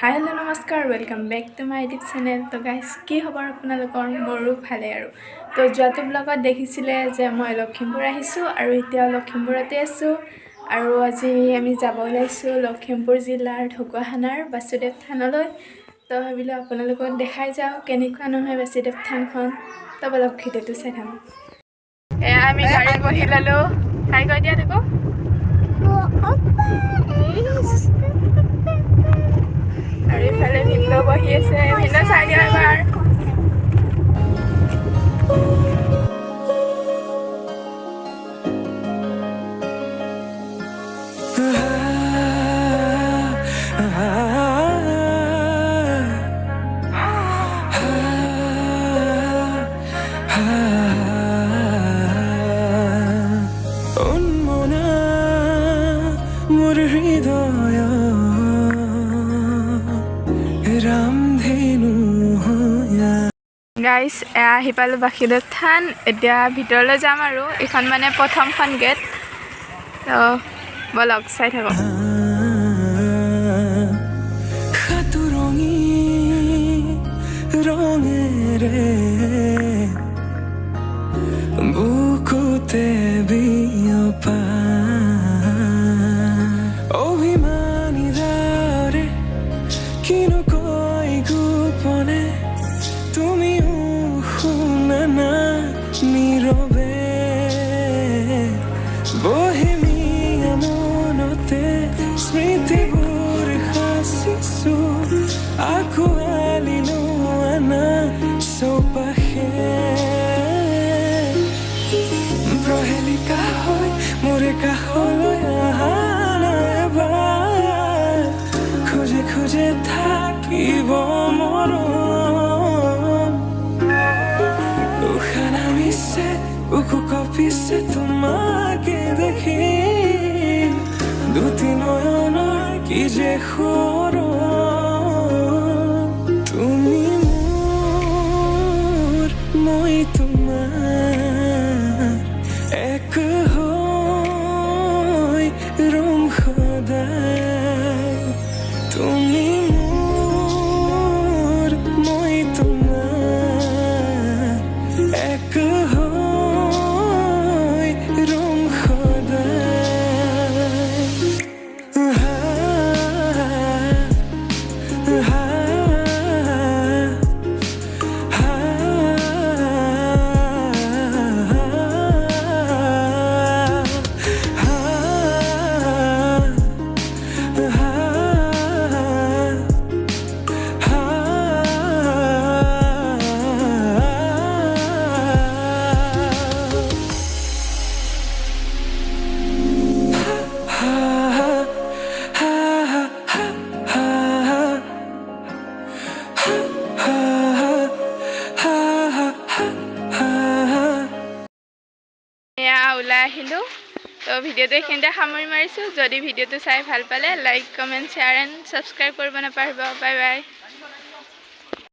হাই hello' নমস্কাৰ welcome back to my YouTube channel. তো guys কি খবৰ আপোনালোকৰ? মোৰো ভালে আৰু। তো যোৱাটো ব্লগত দেখিছিলে যে মই লখিমপুৰ আহিছোঁ আৰু এতিয়া লখিমপুৰতে আছোঁ। আৰু আজি আমি যাব ওলাইছোঁ লখিমপুৰ জিলাৰ ঢকুৱাখানাৰ বাসুদেৱ থানলৈ। তো ভাবিলোঁ আপোনালোকক দেখাই যাওঁ কেনেকুৱা নহয় বাসুদেৱ থানখন। তো বলক ভিডিঅ'টো চাই থাকোঁ। এয়া আমি গাড়ী বহি ল'লোঁ। হাই কৈ দিয়া দেখো। আৰু ইফালে ভিন্ন বহি আছে, ভিন্ন চাই দিয়া এবাৰ। গাইজ আহি পালোঁ বাসুদেৱ থান। এতিয়া ভিতৰলৈ যাম আৰু এইখন মানে প্ৰথমখন গেট। তো বলক চাই থাকক। বুকুতে বিয়পা অভিমানী দাৰে কিনো কৈ গোপনে তুমিও শুনা না নীৰৱে বহেমিয়া মনতে স্মৃতিবোৰ সাঁচিছো আঁকোৱালি লোৱা না চৌপাশে প্ৰহেলিকা হৈ মোৰে কাষলৈ অহা এবাৰ খোজে খোজে থাকিব মৰম উশাহ নামিছে বুকু কঁপিছে তোমাকে দেখি দুটি নয়নৰ কি যে সৰম তুমি মোৰ মই তোমাৰ এক হৈ ৰম সদায় তুমি মোৰ মই তোমাৰ এক হৈ ৰম সদায় এয়া ওলাই আহিলোঁ। তো ভিডিঅ'টো এইখিনিতে সামৰি মাৰিছোঁ। যদি ভিডিঅ'টো চাই ভাল পালে like comment share and subscribe কৰিব নাপাহৰিব। Bye bye.